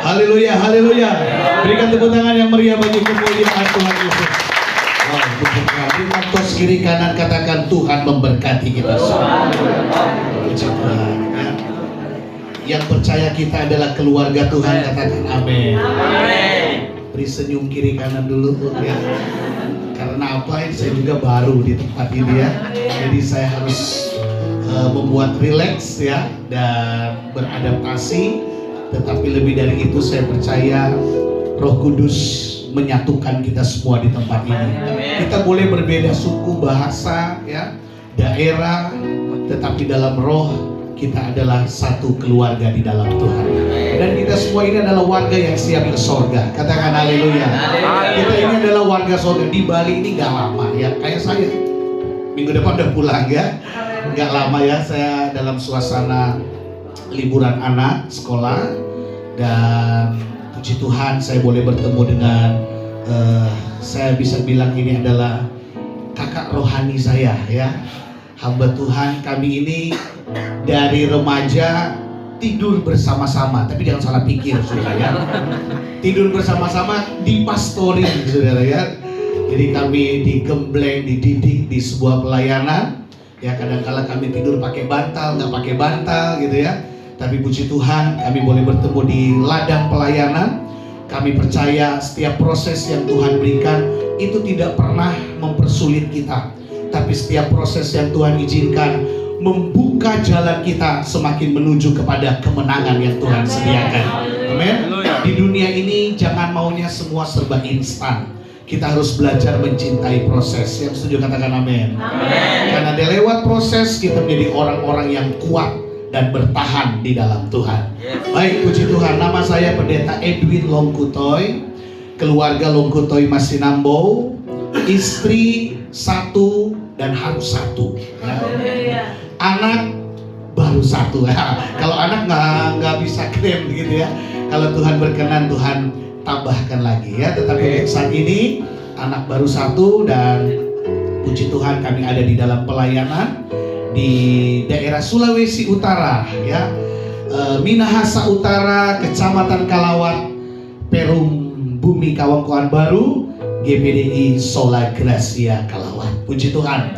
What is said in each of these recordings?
Haleluya, haleluya. Berikan tepuk tangan yang meriah bagi kemuliaan Tuhan Yesus. Berikan tos kiri kanan, katakan Tuhan memberkati kita semua. Puji Tuhan. Yang percaya kita adalah keluarga Tuhan, katakan amin. Beri senyum kiri kanan dulu ya. Karena apa? Saya juga baru di tempat ini ya. Jadi saya harus membuat rileks ya dan beradaptasi. Tetapi lebih dari itu saya percaya Roh Kudus menyatukan kita semua di tempat ini. Kita boleh berbeda suku, bahasa, ya, daerah, tetapi dalam roh kita adalah satu keluarga di dalam Tuhan. Dan kita semua ini adalah warga yang siap ke sorga. Katakan haleluya. Kita ini adalah warga sorga. Di Bali ini gak lama ya, kayak saya. Minggu depan udah pulang ya. Gak lama ya, saya dalam suasana liburan anak sekolah. Dan puji Tuhan saya boleh bertemu dengan saya bisa bilang ini adalah kakak rohani saya ya. Hamba Tuhan kami ini dari remaja tidur bersama-sama, tapi jangan salah pikir saudara ya. Tidur bersama-sama di pastoring saudara ya. Jadi kami digembleng, dididik di sebuah pelayanan. Ya kadang-kala kami tidur pakai bantal, nggak pakai bantal gitu ya. Tapi puji Tuhan kami boleh bertemu di ladang pelayanan. Kami percaya setiap proses yang Tuhan berikan itu tidak pernah mempersulit kita. Tapi setiap proses yang Tuhan izinkan membuka jalan kita semakin menuju kepada kemenangan yang Tuhan sediakan. Amin. Di dunia ini jangan maunya semua serba instan. Kita harus belajar mencintai proses. Yang setuju katakan amin. Karena di lewat proses kita menjadi orang-orang yang kuat dan bertahan di dalam Tuhan. Baik, puji Tuhan. Nama saya Pendeta Edwin Longkutoy, keluarga Longkutoy Masinambo, istri satu dan harus satu. Ya. Anak baru satu. Ya. Kalau anak nggak bisa klaim begitu ya. Kalau Tuhan berkenan, Tuhan tambahkan lagi ya. Tetapi saat ini anak baru satu dan puji Tuhan kami ada di dalam pelayanan di daerah Sulawesi Utara ya, Minahasa Utara, Kecamatan Kalawat, Perum Bumi Kawangkoan Baru, GPDI Sola Gracia Kalawat. Puji Tuhan.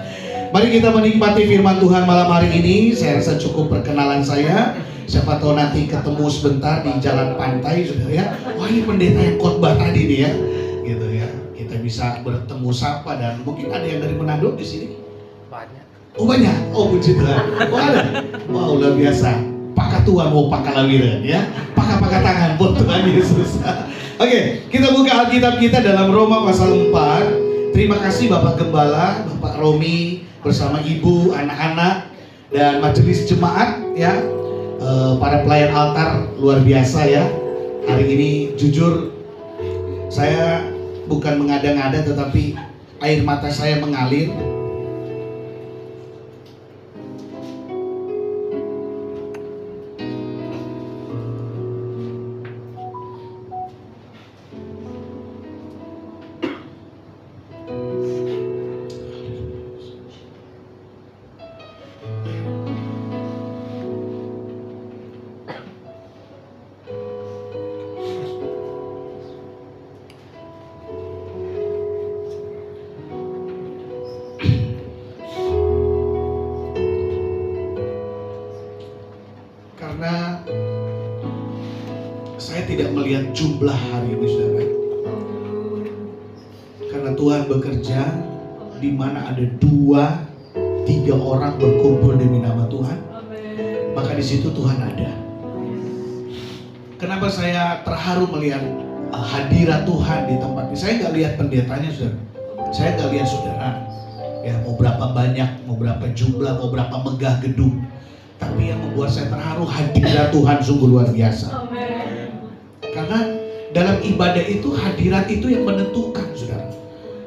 Mari kita menikmati firman Tuhan malam hari ini. Saya rasa cukup perkenalan saya. Siapa tahu nanti ketemu sebentar di jalan pantai sudah ya. Wah ini pendeta yang khotbah tadi nih ya, gitu ya. Kita bisa bertemu sapa dan mungkin ada yang dari Manado di sini. Banyak. Oh banyak, oh puji Tuhan. Oh ada, wow luar biasa. Pakai Tuhan mau pakai lawiran ya, pakai tangan buat Tuhan Yesus. Oke, kita buka Alkitab kita dalam Roma pasal 4. Terima kasih Bapak Gembala, Bapak Romi bersama Ibu, anak-anak dan majelis jemaat ya, para pelayan altar luar biasa ya. Hari ini jujur saya bukan mengada-ngada tetapi air mata saya mengalir. Karena saya tidak melihat jumlah hari ini saudara. Karena Tuhan bekerja di mana ada 2-3 orang berkumpul demi nama Tuhan, maka di situ Tuhan ada. Kenapa saya terharu melihat hadirat Tuhan di tempat ini? Saya nggak lihat pendetanya saudara, saya nggak lihat saudara. Ya mau berapa banyak, mau berapa jumlah, mau berapa megah gedung. Tapi yang membuat saya terharu hadirat Tuhan sungguh luar biasa. Amen. Karena dalam ibadah itu hadirat itu yang menentukan saudara.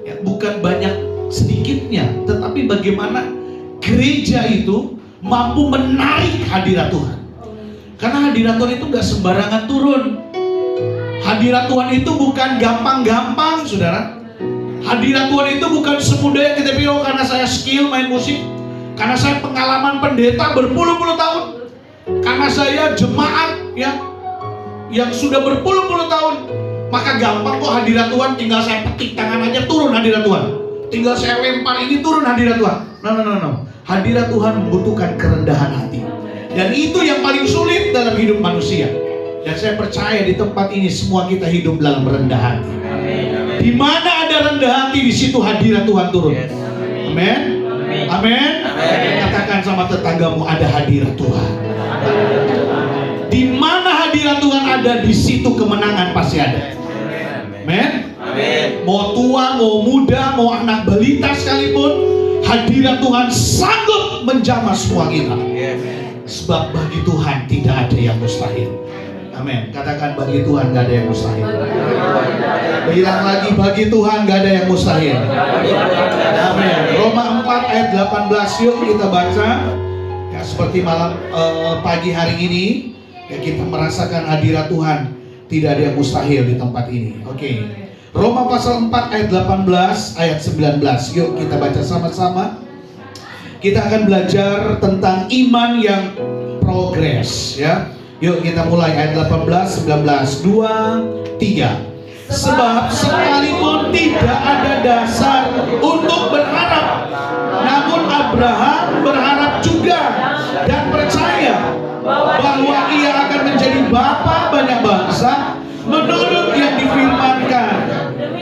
Ya, bukan banyak sedikitnya, tetapi bagaimana gereja itu mampu menarik hadirat Tuhan. Karena hadirat Tuhan itu gak sembarangan turun. Hadirat Tuhan itu bukan gampang-gampang saudara. Hadirat Tuhan itu bukan semudah yang kita pikir, karena saya skill main musik, karena saya pengalaman pendeta berpuluh-puluh tahun, karena saya jemaat ya yang sudah berpuluh-puluh tahun, maka gampang kok hadirat Tuhan, tinggal saya petik tangan aja turun hadirat Tuhan. Tinggal saya lempar ini turun hadirat Tuhan. No. Hadirat Tuhan membutuhkan kerendahan hati. Dan itu yang paling sulit dalam hidup manusia. Dan saya percaya di tempat ini semua kita hidup dalam rendah hati. Di mana ada rendah hati, di situ hadirat Tuhan turun. Amin. Amin. Katakan sama tetanggamu, ada hadirat Tuhan. Di mana hadirat Tuhan ada, di situ kemenangan pasti ada. Amin. Mau tua, mau muda, mau anak balita sekalipun, hadirat Tuhan sanggup menjamah semua kita. Sebab bagi Tuhan tidak ada yang mustahil. Amin. Katakan, bagi Tuhan gak ada yang mustahil. Bilang lagi, bagi Tuhan gak ada yang mustahil. Amin. Roma 4 ayat 18, yuk kita baca. Ya, seperti malam pagi hari ini, ya, kita merasakan hadirat Tuhan. Tidak ada yang mustahil di tempat ini. Oke. Roma pasal 4 ayat 18 ayat 19. Yuk kita baca sama-sama. Kita akan belajar tentang iman yang progres, ya. Yuk kita mulai ayat 18, 19, 2, 3. Sebab sekalipun tidak ada dasar untuk berharap, namun Abraham berharap juga dan percaya bahwa ia akan menjadi bapa banyak bangsa menurut yang difirmankan.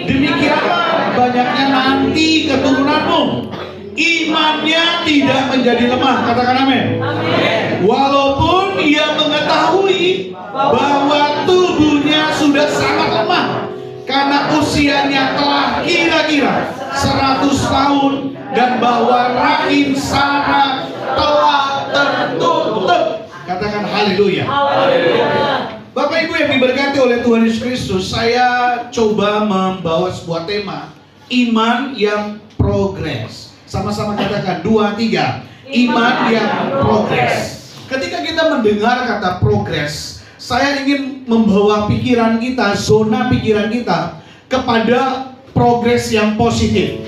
Demikianlah banyaknya nanti keturunanmu. Imannya tidak menjadi lemah. Katakan amin. Walaupun ia mengetahui bahwa tubuhnya sudah sangat lemah, karena usianya telah kira-kira 100 tahun, dan bahwa rahim Sarah telah tertutup. Katakan haleluya. Bapak Ibu yang diberkati oleh Tuhan Yesus Kristus, saya coba membawa sebuah tema, iman yang progres. Sama-sama katakan 2, 3. Iman yang progres. Ketika kita mendengar kata progres, saya ingin membawa pikiran kita, zona pikiran kita kepada progres yang positif.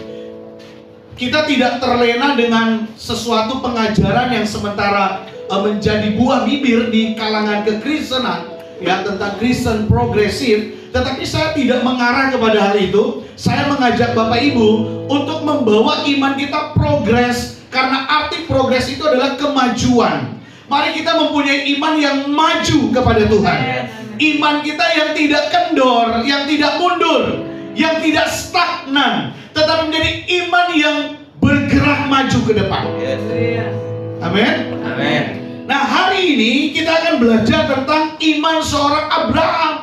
Kita tidak terlena dengan sesuatu pengajaran yang sementara menjadi buah bibir di kalangan kekristenan, ya, tentang Kristen progresif. Tetapi saya tidak mengarah kepada hal itu. Saya mengajak Bapak Ibu untuk membawa iman kita progres, karena arti progres itu adalah kemajuan. Mari kita mempunyai iman yang maju kepada Tuhan. Iman kita yang tidak kendor, yang tidak mundur, yang tidak stagnan, tetapi menjadi iman yang bergerak maju ke depan. Amin. Amin. Nah, hari ini kita akan belajar tentang iman seorang Abraham,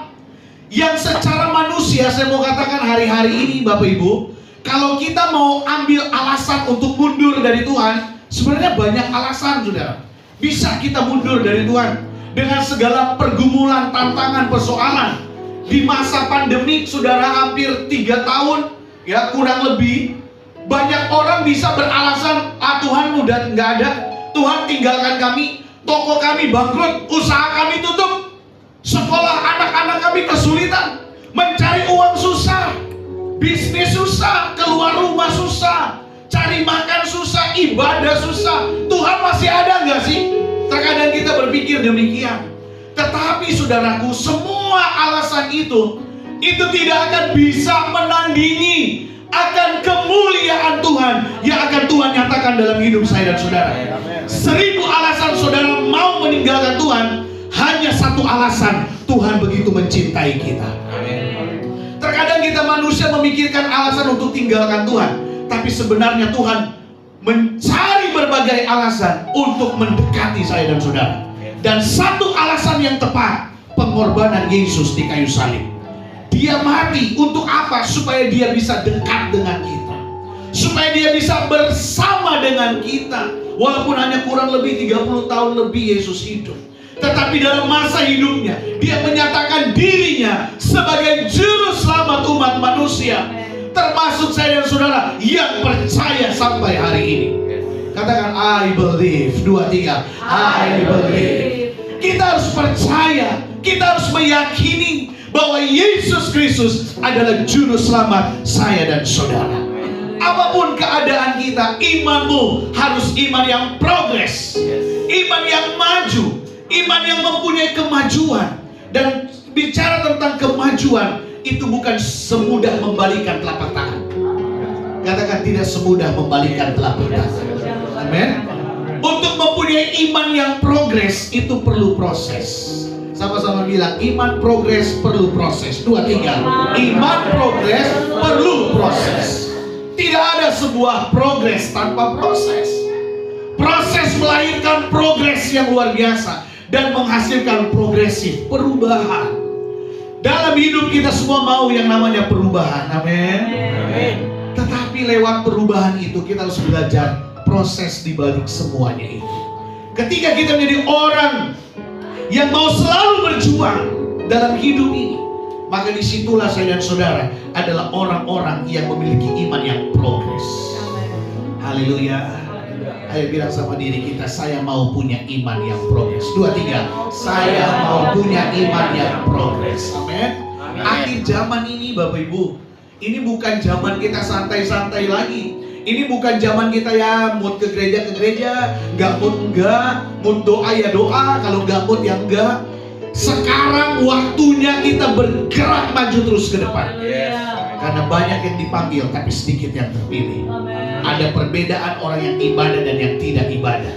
yang secara manusia, saya mau katakan hari-hari ini Bapak Ibu, kalau kita mau ambil alasan untuk mundur dari Tuhan, sebenarnya banyak alasan, saudara. Bisa kita mundur dari Tuhan dengan segala pergumulan, tantangan, persoalan. Di masa pandemik, saudara, hampir 3 tahun, ya kurang lebih, banyak orang bisa beralasan, Tuhan udah nggak ada, Tuhan tinggalkan kami, toko kami bangkrut, usaha kami tutup, sekolah anak-anak kami kesulitan, mencari uang susah, bisnis susah, keluar rumah susah, cari makan susah, ibadah susah. Tuhan masih ada nggak sih? Terkadang kita berpikir demikian. Tetapi saudaraku, semua alasan itu tidak akan bisa menandingi akan kemuliaan Tuhan yang akan Tuhan nyatakan dalam hidup saya dan saudara. 1000 alasan saudara mau meninggalkan Tuhan, hanya satu alasan, Tuhan begitu mencintai kita. Terkadang kita manusia memikirkan alasan untuk tinggalkan Tuhan, tapi sebenarnya Tuhan mencari berbagai alasan untuk mendekati saya dan saudara. Dan satu alasan yang tepat, pengorbanan Yesus di kayu salib. Dia mati untuk apa? Supaya dia bisa dekat dengan kita, supaya dia bisa bersama dengan kita. Walaupun hanya kurang lebih 30 tahun lebih Yesus hidup, tetapi dalam masa hidupnya dia menyatakan dirinya sebagai juru selamat umat manusia, termasuk saya dan saudara yang percaya sampai hari ini. Katakan I believe. 2, 3. I believe. Kita harus percaya, kita harus meyakini bahwa Yesus Kristus adalah juru selamat saya dan saudara. Apapun keadaan kita, imanmu harus iman yang progres, iman yang maju, iman yang mempunyai kemajuan. Dan bicara tentang kemajuan, itu bukan semudah membalikan telapak tangan. Katakan, tidak semudah membalikan telapak tangan. Amin. Untuk mempunyai iman yang progres itu perlu proses. Sama-sama bilang, iman progres perlu proses. 2, 3. Iman progres perlu proses. Tidak ada sebuah progres tanpa proses. Proses melahirkan progres yang luar biasa dan menghasilkan progresif, perubahan. Dalam hidup kita semua mau yang namanya perubahan. Amin. Tetapi lewat perubahan itu kita harus belajar proses di balik semuanya itu. Ketika kita menjadi orang yang mau selalu berjuang dalam hidup ini, maka disitulah saya dan saudara adalah orang-orang yang memiliki iman yang progres. Haleluya. Ayo bilang sama diri kita, saya mau punya iman yang progres. 2, 3. Saya mau punya iman yang progres. Amin. Akhir zaman ini Bapak Ibu, ini bukan zaman kita santai-santai lagi. Ini bukan zaman kita ya mood ke gereja, nggak mood enggak, mood doa ya doa, kalau nggak mood ya enggak. Sekarang waktunya kita bergerak maju terus ke depan. Karena banyak yang dipanggil tapi sedikit yang terpilih. Ada perbedaan orang yang ibadah dan yang tidak ibadah.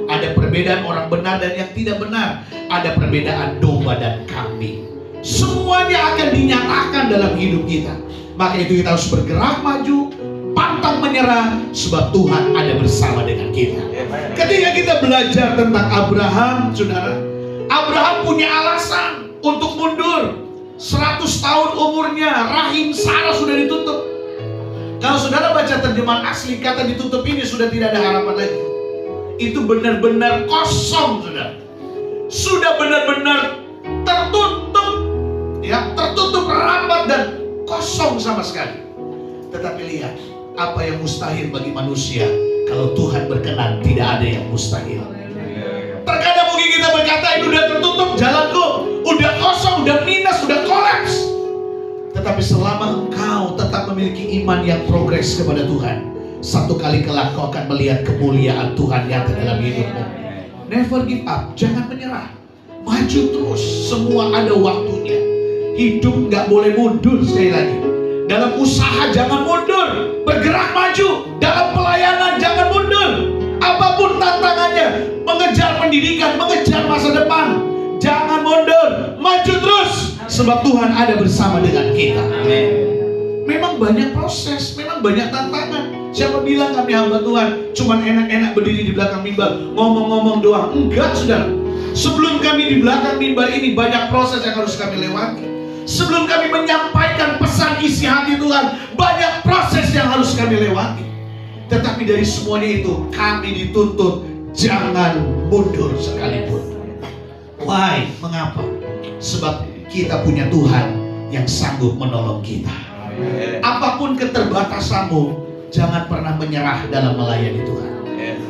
Ada perbedaan orang benar dan yang tidak benar. Ada perbedaan domba dan kambing. Semuanya akan dinyatakan dalam hidup kita. Maka itu kita harus bergerak maju, pantang menyerah, sebab Tuhan ada bersama dengan kita. Ketika kita belajar tentang Abraham, saudara, Abraham punya alasan untuk mundur. 100 tahun umurnya, rahim Sarah sudah ditutup. Kalau saudara baca terjemahan asli, kata ditutup ini sudah tidak ada harapan lagi. Itu benar-benar kosong, saudara. Sudah benar-benar tertutup, ya, tertutup rapat dan kosong sama sekali. Tetapi lihat, apa yang mustahil bagi manusia, kalau Tuhan berkenan tidak ada yang mustahil. Terkadang mungkin kita berkata, ini udah tertutup jalanku, udah kosong, udah minus, udah kolaps. Tetapi selama engkau tetap memiliki iman yang progres kepada Tuhan, satu kali kelak kau akan melihat kemuliaan Tuhan nyata dalam hidupmu. Never give up, jangan menyerah, maju terus. Semua ada waktunya. Hidup nggak boleh mundur. Sekali lagi, dalam usaha jangan mundur, bergerak maju. Dalam pelayanan jangan mundur. Apapun tantangannya, mengejar pendidikan, mengejar masa depan, jangan mundur, maju terus, sebab Tuhan ada bersama dengan kita. Memang banyak proses, memang banyak tantangan. Siapa bilang kami hamba Tuhan cuman enak-enak berdiri di belakang mimbar, ngomong-ngomong doang? Enggak, saudara. Sebelum kami di belakang mimbar ini, banyak proses yang harus kami lewati. Sebelum kami menyampaikan pesan isi hati Tuhan, banyak proses yang harus kami lewati. Tetapi dari semuanya itu, kami dituntut jangan mundur sekalipun. Why? Mengapa? Sebab kita punya Tuhan yang sanggup menolong kita. Apapun keterbatasanmu, jangan pernah menyerah dalam melayani Tuhan.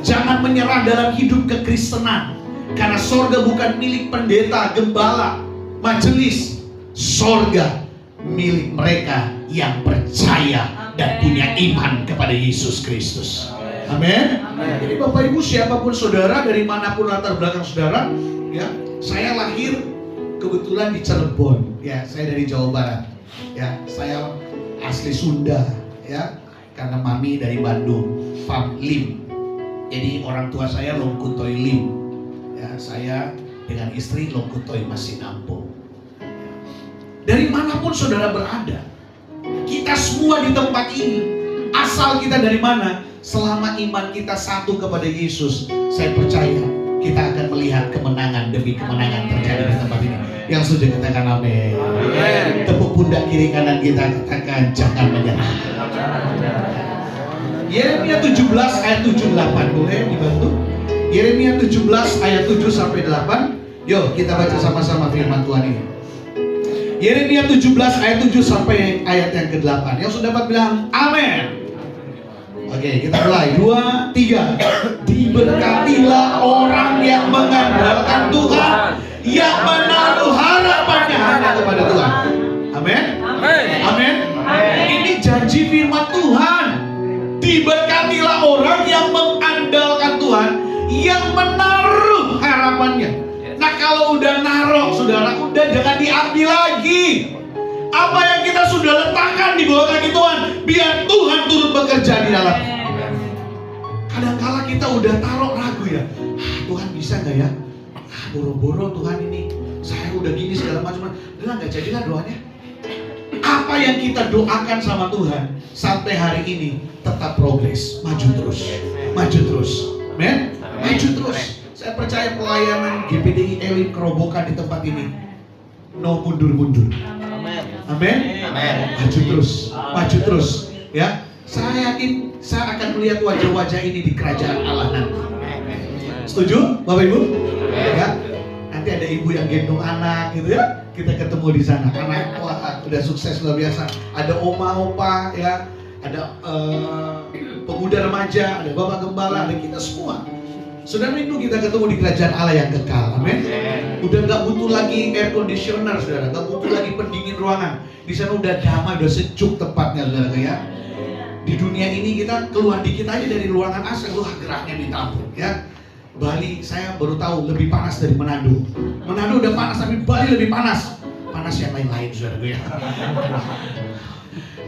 Jangan menyerah dalam hidup kekristenan. Karena sorga bukan milik pendeta, gembala, majelis. Sorga milik mereka yang percaya dan punya iman kepada Yesus Kristus. Amin. Jadi Bapak Ibu, siapapun saudara, dari manapun latar belakang saudara, ya, saya lahir kebetulan di Cirebon, ya, saya dari Jawa Barat, ya, saya asli Sunda, ya, karena mami dari Bandung, Fam Lim. Jadi orang tua saya Longkutoy Lim, ya, saya dengan istri Longkutoy Masinampung. Dari manapun saudara berada, kita semua di tempat ini, asal kita dari mana, selama iman kita satu kepada Yesus, saya percaya kita akan melihat kemenangan demi kemenangan terjadi di tempat ini. Yang sudah katakan amin. Tepuk pundak kiri kanan kita, katakan jangan menyerah. Yeremia 17 ayat 7-8, boleh dibantu? Yeremia 17 ayat 7-8. Yuk kita baca sama-sama firman Tuhan ini. Yeremia 17 ayat 7 sampai ayat yang ke-8. Yang sudah dapat bilang amin. Oke, kita mulai. 2, 3. Diberkatilah orang yang mengandalkan Tuhan, yang menaruh harapannya hanya kepada Tuhan. Amin. Amin. Ini janji firman Tuhan. Diberkatilah orang yang mengandalkan Tuhan, yang menaruh harapannya. Nah, kalau udah naruh, saudara, udah jangan diambil lagi. Apa yang kita sudah letakkan di bawah kaki Tuhan, biar Tuhan turut bekerja di dalam. Kadangkala kita udah taruh ragu ya, Tuhan bisa nggak ya? Boro-boro Tuhan ini, saya udah gini segala macam. Udah nggak jadilah doanya. Apa yang kita doakan sama Tuhan sampai hari ini tetap progres, maju terus, maju terus, men, maju terus. Saya percaya pelayanan GPDI Elim Kerobokan di tempat ini, no mundur-mundur. Amin. Maju terus, maju terus. Ya, saya yakin saya akan melihat wajah-wajah ini di kerajaan Allah nanti. Setuju, Bapak Ibu? Ya. Nanti ada ibu yang gendong anak gitu ya, kita ketemu di sana. Anak wah udah sukses luar biasa. Ada oma opa ya, ada pemuda remaja, ada bapak gembala, ada kita semua. Saudara rindu kita ketemu di kerajaan Allah yang kekal. Amin. Udah nggak butuh lagi air conditioner, saudara, nggak butuh lagi pendingin ruangan. Di sana udah damai, udah sejuk tempatnya, saudara ya. Di dunia ini kita keluar dikit aja dari ruangan AC, gerahnya minta ampun ya. Bali saya baru tahu lebih panas dari Manado. Manado udah panas, tapi Bali lebih panas. Panas yang lain-lain, saudara ya.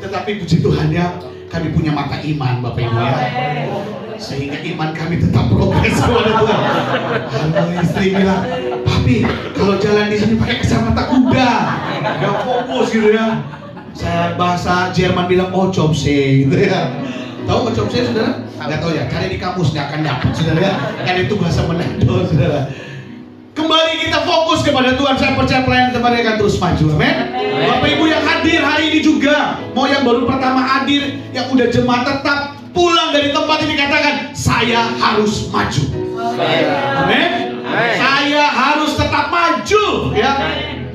Tetapi puji Tuhan ya, kami punya mata iman, Bapak Ibu ya. Sehingga iman kami tetap progres kepada Tuhan. Halo istri bilang, papi kalau jalan di sini pakai kacamata kuda, nggak fokus gitu ya. Saya bahasa Jerman bilang Ochopse gitu ya. Tahu Ochopse saudara? Nggak tahu ya, cari di kamus nggak akan dapat saudara ya. Kan itu bahasa Manado saudara. Kembali kita fokus kepada Tuhan. Saya percaya pelayanan tempatnya akan terus maju. Amin. Bapak Ibu yang hadir hari ini juga, mau yang baru pertama hadir, yang udah jemaat tetap, pulang dari tempat ini katakan, saya harus maju. Amin. Saya harus tetap maju ya.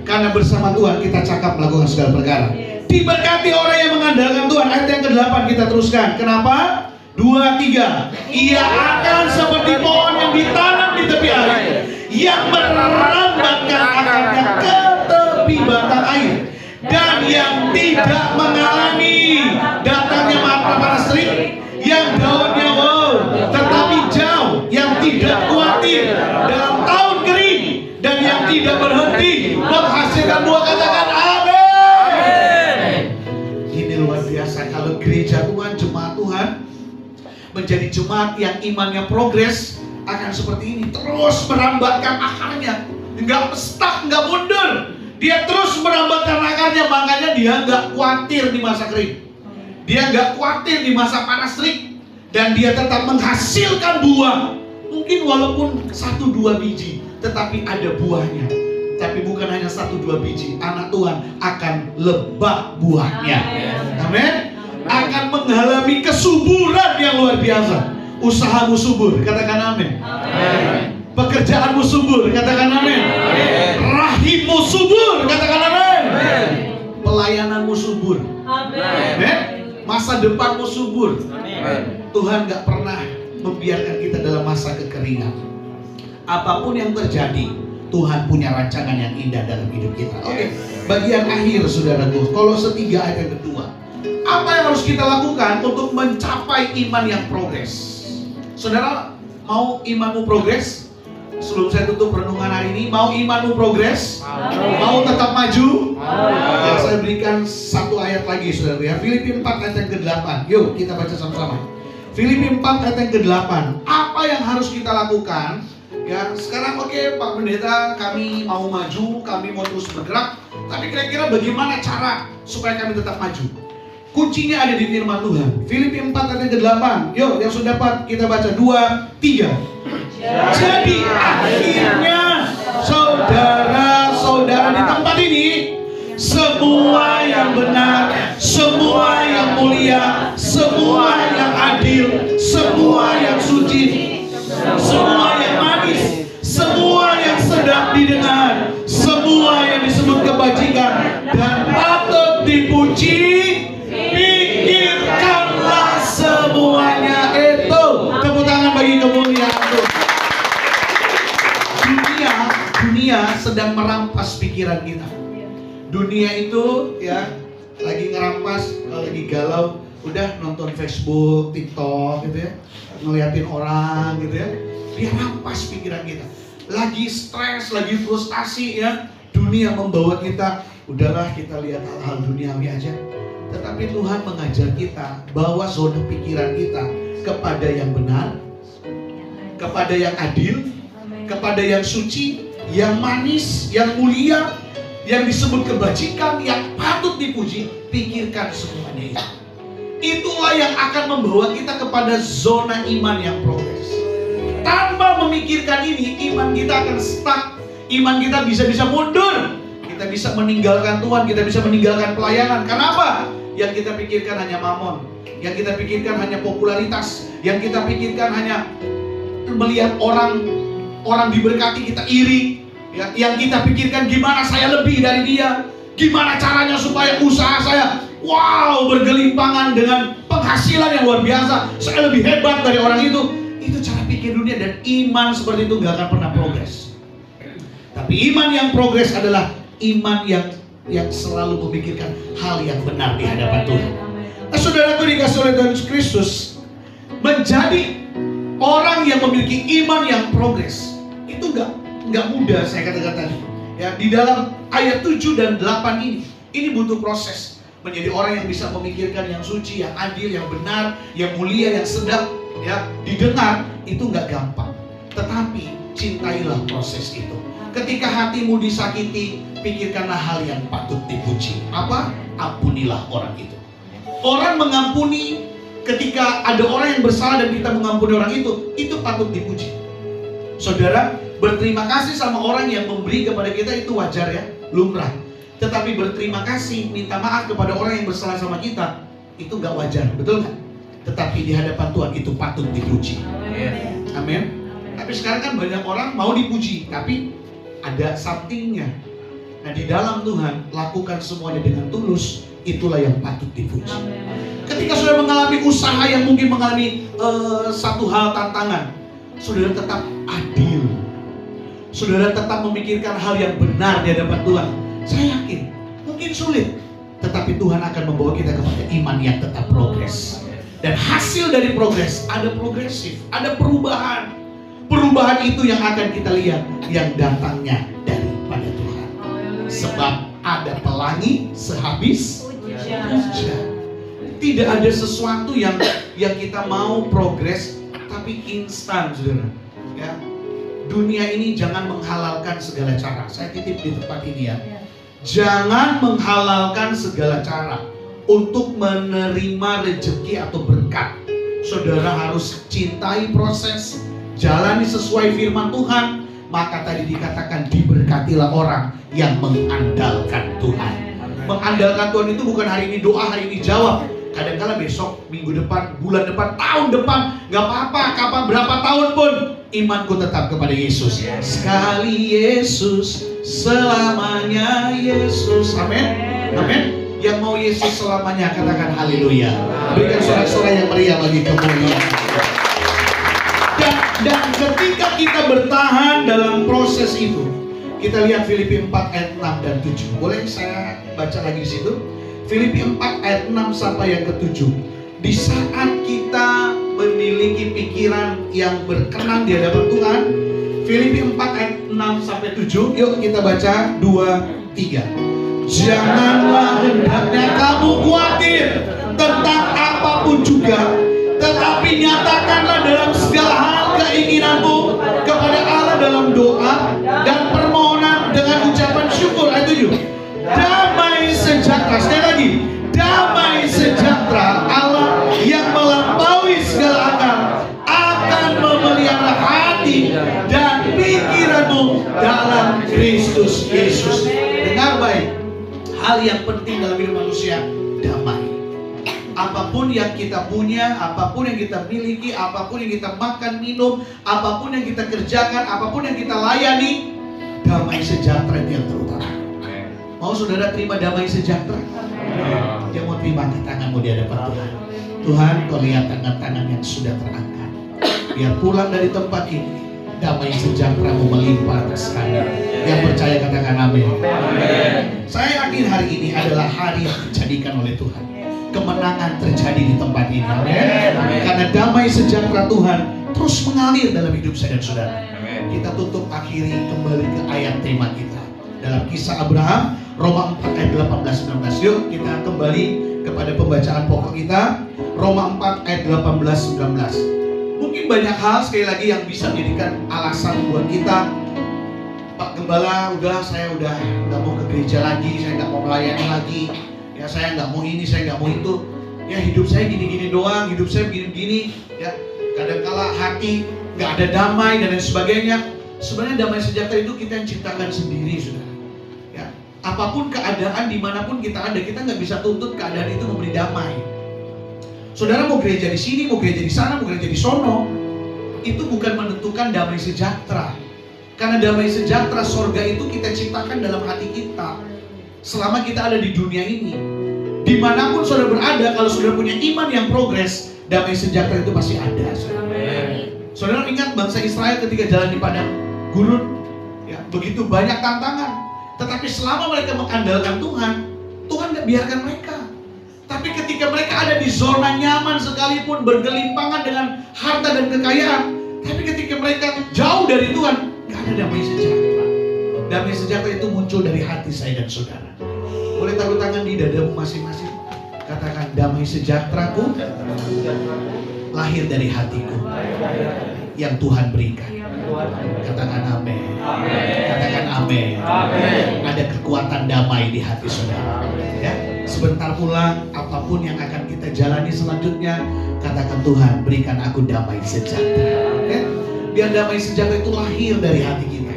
Karena bersama Tuhan kita cakap melakukan segala perkara. Diberkati orang yang mengandalkan Tuhan. Ayat yang ke-8 kita teruskan. Kenapa? 2, 3. Ia akan seperti pohon yang ditanam di tepi air, yang merambatkan akarnya ke tepi batang air, dan yang tidak mengalami datangnya mata panas terik, yang daunnya tetap hijau, yang tidak khawatir dalam tahun kering, dan yang tidak berhenti menghasilkan buah. Katakan amin. Ini luar biasa. Kalau gereja Tuhan, jemaat Tuhan menjadi jemaat yang imannya progres, akan seperti ini, terus merambatkan akarnya, nggak stuck, nggak mundur. Dia terus merambatkan akarnya, makanya dia nggak khawatir di masa kering, dia nggak khawatir di masa panas terik, dan dia tetap menghasilkan buah. Mungkin walaupun 1-2 biji, tetapi ada buahnya. Tapi bukan hanya 1-2 biji, anak Tuhan akan lebah buahnya. Amin. Akan mengalami kesuburan yang luar biasa. Usahamu subur, katakan amin. Amin. Pekerjaanmu subur, katakan amin. Amin. Rahimmu subur, katakan amin. Amin. Pelayananmu subur, amin. Masa depanmu subur. Amin. Tuhan gak pernah membiarkan kita dalam masa kekeringan. Apapun yang terjadi, Tuhan punya rancangan yang indah dalam hidup kita. Oke, bagian akhir saudaraku, Kolose 3 ayat yang kedua. Apa yang harus kita lakukan untuk mencapai iman yang progres? Saudara, mau imanmu progres? Sebelum saya tutup renungan hari ini, mau imanmu progres? Mau tetap maju? Ya, saya berikan satu ayat lagi saudara ya. Filipi 4 ayat yang ke-8. Yuk kita baca sama-sama. Filipi 4 ayat yang ke-8. Apa yang harus kita lakukan? Ya, sekarang oke, Pak Pendeta, kami mau maju, kami mau terus bergerak. Tapi kira-kira bagaimana cara supaya kami tetap maju? Kuncinya ada di firman Tuhan. Filipi 4 ayat ke-8. Yuk, yang sudah dapat kita baca 2, 3. Jadi akhirnya saudara-saudara di tempat ini, semua yang benar, semua yang mulia, semua yang adil, semua yang suci, semua yang manis, semua yang sedap didengar, semua yang disebut kebajikan dan patut dipuji, pikirkanlah semuanya itu. Tepuk tangan bagi kemuliaan Tuhan. Dunia sedang merampas pikiran kita. Dunia itu ya lagi ngerampas, lagi galau, udah nonton Facebook, TikTok gitu ya, ngeliatin orang gitu ya, dia rampas pikiran kita. Lagi stres, lagi frustasi ya, Dunia membawa kita, udahlah kita lihat hal-hal duniawi aja. Tetapi Tuhan mengajar kita bawa zona pikiran kita kepada yang benar, kepada yang adil, kepada yang suci, yang manis, yang mulia, yang disebut kebajikan, yang patut dipuji. Pikirkan semuanya itu. Itulah yang akan membawa kita kepada zona iman yang progres. Tanpa memikirkan ini, iman kita akan stuck. Iman kita bisa mundur. Kita bisa meninggalkan Tuhan, kita bisa meninggalkan pelayanan. Kenapa? Yang kita pikirkan hanya mamon, yang kita pikirkan hanya popularitas, yang kita pikirkan hanya melihat orang diberkati kita iri, ya, yang kita pikirkan gimana saya lebih dari dia, gimana caranya supaya usaha saya bergelimpangan dengan penghasilan yang luar biasa, saya lebih hebat dari orang itu. Itu cara pikir dunia, dan iman seperti itu gak akan pernah progres. Tapi iman yang progres adalah iman yang selalu memikirkan hal yang benar di hadapan Tuhan. Saudaraku dikasih oleh Tuhan Yesus Kristus, menjadi orang yang memiliki iman yang progres itu nggak mudah. Saya katakan tadi, ya, di dalam ayat 7 dan 8 ini butuh proses. Menjadi orang yang bisa memikirkan yang suci, yang adil, yang benar, yang mulia, yang sedap, ya, didengar, itu nggak gampang. Tetapi cintailah proses itu. Ketika hatimu disakiti, pikirkanlah hal yang patut dipuji. Apa? Ampunilah orang itu. Orang mengampuni, ketika ada orang yang bersalah dan kita mengampuni orang itu patut dipuji. Saudara, berterima kasih sama orang yang memberi kepada kita itu wajar, ya, lumrah. Tetapi berterima kasih, minta maaf kepada orang yang bersalah sama kita, itu gak wajar, betul gak? Tetapi di hadapan Tuhan itu patut dipuji. Amin. Tapi sekarang kan banyak orang mau dipuji, tapi ada something-nya. Nah, di dalam Tuhan, lakukan semuanya dengan tulus, itulah yang patut dipuji. Ketika saudara mengalami usaha yang mungkin mengalami satu hal tantangan, saudara tetap adil, saudara tetap memikirkan hal yang benar di hadapan Tuhan. Saya yakin, mungkin sulit, tetapi Tuhan akan membawa kita kepada iman yang tetap progres. Dan hasil dari progres, ada progresif, ada perubahan. Perubahan itu yang akan kita lihat, yang datangnya daripada Tuhan. Sebab ada pelangi sehabis hujan. Tidak ada sesuatu yang kita mau progres tapi instan, saudara. Ya, dunia ini jangan menghalalkan segala cara. Saya titip di tempat ini, ya. Jangan menghalalkan segala cara untuk menerima rezeki atau berkat. Saudara harus cintai proses, jalani sesuai firman Tuhan. Maka tadi dikatakan diberkatilah orang yang mengandalkan Tuhan. Mengandalkan Tuhan itu bukan hari ini doa, hari ini jawab. Kadang-kala besok, minggu depan, bulan depan, tahun depan, gak apa-apa, kapan berapa tahun pun, imanku tetap kepada Yesus. Sekali Yesus, selamanya Yesus. Amin. Amin. Yang mau Yesus selamanya, katakan haleluya. Berikan sorak-sorai yang meriah bagi kemuliaan. Dan ketika kita bertahan dalam proses itu, kita lihat Filipi 4 ayat 6 dan 7. Boleh saya baca lagi di situ? Filipi 4 ayat 6 sampai yang ke-7. Di saat kita memiliki pikiran yang berkenan di hadapan Tuhan, Filipi 4 ayat 6 sampai 7. Yuk kita baca 2, 3. Janganlah hendaknya kamu khawatir tentang apapun juga, tetapi nyatakanlah dalam segala hal keinginanmu kepada Allah dalam doa dan permohonan dengan ucapan syukur. Ayat 7. Damai sejahtera, sekali lagi, damai sejahtera Allah yang melampaui segala akal akan memelihara hati dan pikiranmu dalam Kristus Yesus. Dengar baik, hal yang penting dalam hidup manusia, damai. Apapun yang kita punya, apapun yang kita miliki, apapun yang kita makan, minum, apapun yang kita kerjakan, apapun yang kita layani, damai sejahtera itu yang terutama. Mau saudara terima damai sejahtera? Yang mau terima, angkat tanganmu di hadapan Tuhan. Tuhan, kau lihat tangan-tangan yang sudah terangkat. Biar pulang dari tempat ini, damai sejahtera-Mu melimpah atas kami. Yang percaya katakan amin. Saya yakin hari ini adalah hari yang dijadikan oleh Tuhan. Kemenangan terjadi di tempat ini. Amin. Karena damai sejahtera Tuhan terus mengalir dalam hidup saya dan saudara. Kita tutup akhiri kembali ke ayat tema kita. dalam kisah Abraham, Roma 4 ayat 18-19. Yuk kita kembali kepada pembacaan pokok kita, Roma 4 ayat 18-19. Mungkin banyak hal sekali lagi yang bisa menjadikan alasan buat kita, Pak Gembala, saya udah nggak mau ke gereja lagi, saya nggak mau melayani lagi, ya saya nggak mau ini, saya nggak mau itu, ya hidup saya gini-gini doang, hidup saya begini-begini, ya kadangkala hati nggak ada damai dan lain sebagainya. Sebenarnya damai sejahtera itu kita yang ciptakan sendiri, saudara. Ya, apapun keadaan dimanapun kita ada, kita nggak bisa tuntut keadaan itu memberi damai. Saudara mau gereja di sini, mau gereja di sana, mau gereja di sono, itu bukan menentukan damai sejahtera. Karena damai sejahtera sorga itu kita ciptakan dalam hati kita selama kita ada di dunia ini. Dimanapun saudara berada, kalau saudara punya iman yang progres, damai sejahtera itu pasti ada, saudara. Saudara ingat bangsa Israel ketika jalan di padang gurun, ya, begitu banyak tantangan, tetapi selama mereka mengandalkan Tuhan, Tuhan nggak biarkan mereka. Tapi ketika mereka ada di zona nyaman sekalipun, bergelimpangan dengan harta dan kekayaan, tapi ketika mereka jauh dari Tuhan, nggak ada damai sejahtera. Damai sejahtera itu muncul dari hati saya dan saudara. Boleh taruh tangan di dadamu masing-masing. Katakan, damai sejahteraku lahir dari hatiku yang Tuhan berikan. Katakan amin. Katakan amin. Ada kekuatan damai di hati saudara. Ya, sebentar pulang, apapun yang akan kita jalani selanjutnya, katakan, Tuhan berikan aku damai sejahtera. Ya? Biar damai sejahtera itu lahir dari hati kita.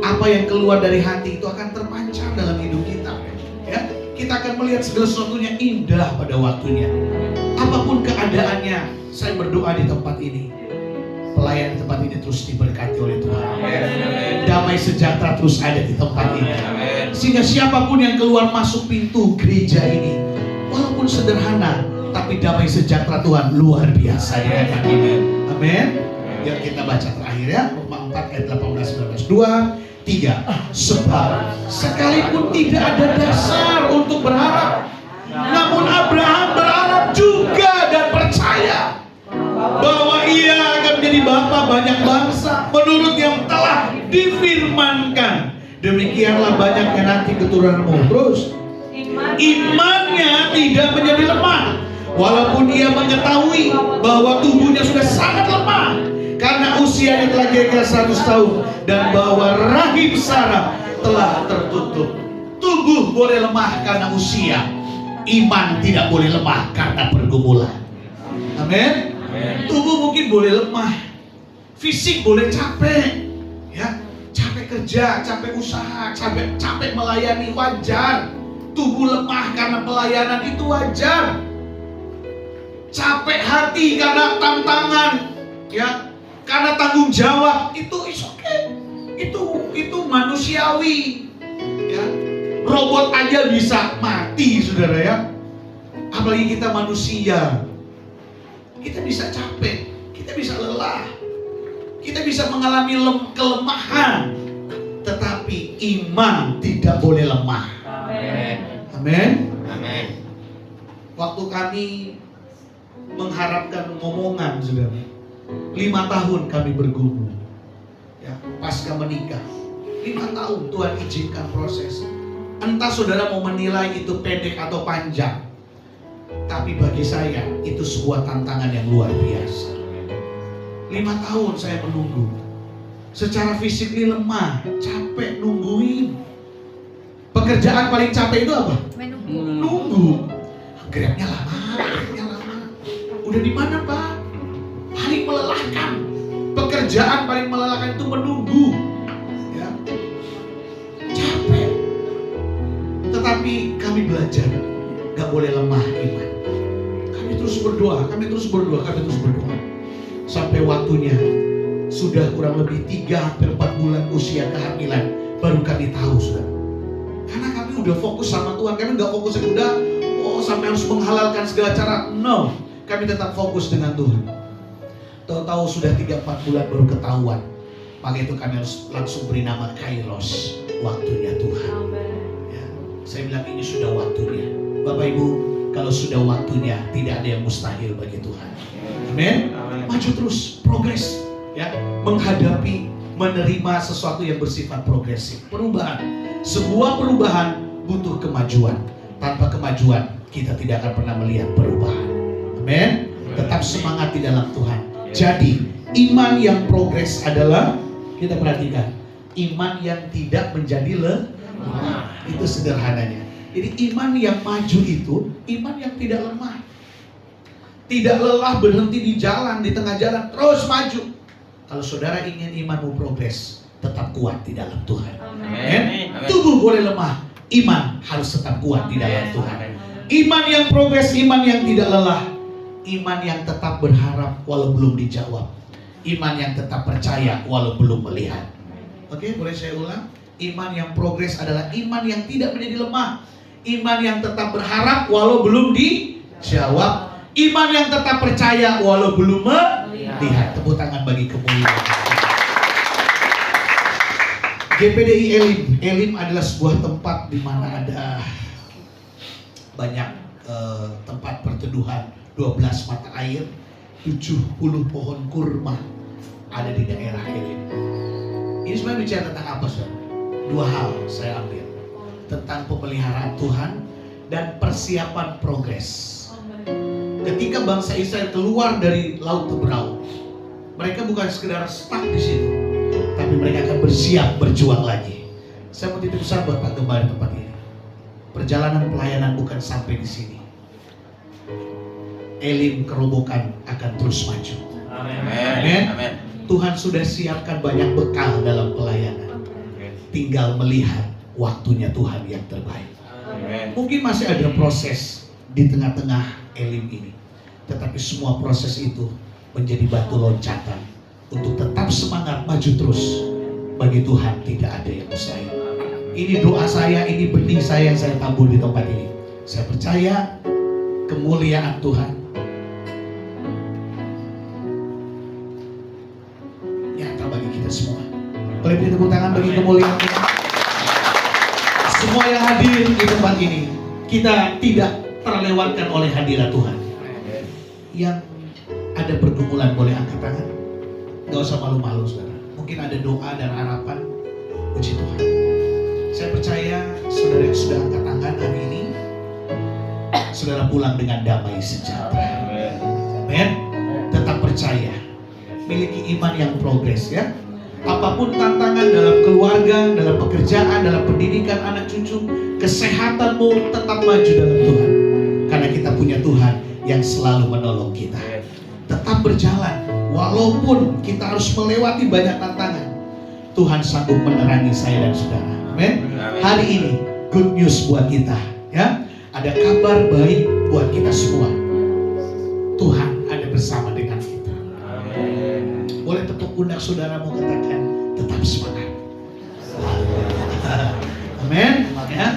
Apa yang keluar dari hati itu akan terpancar dalam hidup kita. Ya, kita akan melihat segala sesuatunya indah pada waktunya. Apapun keadaannya, saya berdoa di tempat ini, pelayan di tempat ini terus diberkati oleh Tuhan. Damai sejahtera terus ada di tempat ini. Sehingga siapapun yang keluar masuk pintu gereja ini, walaupun sederhana, tapi damai sejahtera Tuhan luar biasa. Amin. Yuk kita baca terakhir ya, Roma 4 ayat 18-19. 2, 3. Sebab sekalipun tidak ada dasar untuk berharap, namun Abraham berharap juga dan percaya bahwa ia akan menjadi bapa banyak bangsa menurut yang telah difirmankan. Demikianlah banyaknya nanti keturunanmu. Terus, imannya tidak menjadi lemah, walaupun ia mengetahui bahwa tubuhnya sudah sangat lemah karena usianya telah kira-kira 100 tahun, dan bahwa rahim Sarah telah tertutup. Tubuh boleh lemah karena usia, iman tidak boleh lemah karena pergumulan. Amin. Tubuh mungkin boleh lemah, fisik boleh capek, ya, capek kerja, capek usaha, capek melayani, wajar. Tubuh lemah karena pelayanan itu wajar. Capek hati karena tantangan, ya, karena tanggung jawab, itu is okay. Itu manusiawi, ya. Robot aja bisa mati, saudara, ya. Apalagi kita manusia. Kita bisa capek, kita bisa lelah, kita bisa mengalami kelemahan, tetapi iman tidak boleh lemah. Amin. Amin. Waktu kami mengharapkan ngomongan, saudara, 5 tahun kami bergumul, ya, pasca menikah. 5 tahun Tuhan izinkan proses. Entah saudara mau menilai itu pendek atau panjang, tapi bagi saya itu sebuah tantangan yang luar biasa. 5 tahun saya menunggu. Secara fisik lemah, capek nungguin. Pekerjaan paling capek itu apa? Nunggu. Grabnya lama, Udah di mana, Pak? Paling melelahkan. Pekerjaan paling melelahkan itu menunggu. Ya. Capek. Tetapi kami belajar, gak boleh lemah iman. Kami terus berdoa. Sampai waktunya sudah kurang lebih 3-4 bulan usia kehamilan, baru kami tahu, saudara. Karena kami udah fokus sama Tuhan. Kami gak fokus udah sampai harus menghalalkan segala cara. No, kami tetap fokus dengan Tuhan. Tahu-tahu sudah 3-4 bulan baru ketahuan. Maka itu kami harus langsung beri nama Kairos, waktunya Tuhan. Ya, saya bilang ini sudah waktunya. Bapak Ibu, kalau sudah waktunya, tidak ada yang mustahil bagi Tuhan. Amin. Maju terus, progres, ya, menghadapi, menerima sesuatu yang bersifat progresif, perubahan. Sebuah perubahan butuh kemajuan. Tanpa kemajuan kita tidak akan pernah melihat perubahan. Amin. Tetap semangat di dalam Tuhan. Jadi iman yang progres adalah, kita perhatikan, iman yang tidak menjadi lemah. Itu sederhananya. Jadi iman yang maju itu iman yang tidak lemah. Tidak lelah berhenti di jalan, di tengah jalan, terus maju. Kalau saudara ingin imanmu progres, tetap kuat di dalam Tuhan. Amin. Tubuh boleh lemah, iman harus tetap kuat di dalam Tuhan. Iman yang progres, iman yang tidak lelah, iman yang tetap berharap walau belum dijawab, iman yang tetap percaya walau belum melihat. Oke, boleh saya ulang? Iman yang progres adalah iman yang tidak menjadi lemah, iman yang tetap berharap walau belum dijawab, iman yang tetap percaya walau belum melihat. Tepuk tangan bagi kemuliaan. GPDI Elim. Elim adalah sebuah tempat di mana ada banyak tempat perteduhan, 12 mata air, 70 pohon kurma ada di daerah Elim. Ini sebenarnya bicara tentang apa, saudara? Dua hal saya ambil. Tentang pemeliharaan Tuhan dan persiapan progres. Ketika bangsa Israel keluar dari Laut Teberau, mereka bukan sekedar stuck di situ, tapi mereka akan bersiap berjuang lagi. Saya mau titip pesan buat Pak Gembala di tempat ini. Perjalanan pelayanan bukan sampai di sini. Elim kerobokan akan terus maju. Amin. Amin. Tuhan sudah siapkan banyak bekal dalam pelayanan. Tinggal melihat waktunya Tuhan yang terbaik. Amin. Mungkin masih ada proses di tengah-tengah Elim ini, tetapi semua proses itu menjadi batu loncatan untuk tetap semangat maju terus. Bagi Tuhan tidak ada yang mustahil. Ini doa saya, ini benih saya yang saya tabur di tempat ini. Saya percaya kemuliaan Tuhan nyata bagi kita semua. Boleh beri tepuk tangan bagi kemuliaan Tuhan. Semua yang hadir di tempat ini, kita tidak terlewatkan oleh hadirat Tuhan. Yang ada pergumulan boleh angkat tangan. Gak usah malu-malu, saudara. Mungkin ada doa dan harapan. Puji Tuhan. Saya percaya saudara yang sudah angkat tangan hari ini, saudara pulang dengan damai sejahtera. Amin. Tetap percaya, miliki iman yang progres ya. Apapun tantangan dalam keluarga, dalam pekerjaan, dalam pendidikan anak cucu, kesehatanmu tetap maju dalam Tuhan. Karena kita punya Tuhan yang selalu menolong kita. Tetap berjalan, walaupun kita harus melewati banyak tantangan. Tuhan sanggup menerangi saya dan saudara. Amin. Hari ini good news buat kita, ya. Ada kabar baik buat kita semua. Tuhan ada bersama dengan kita. Amin. Boleh tepuk pundak saudaramu, katakan tetap semangat. Amin. Ya.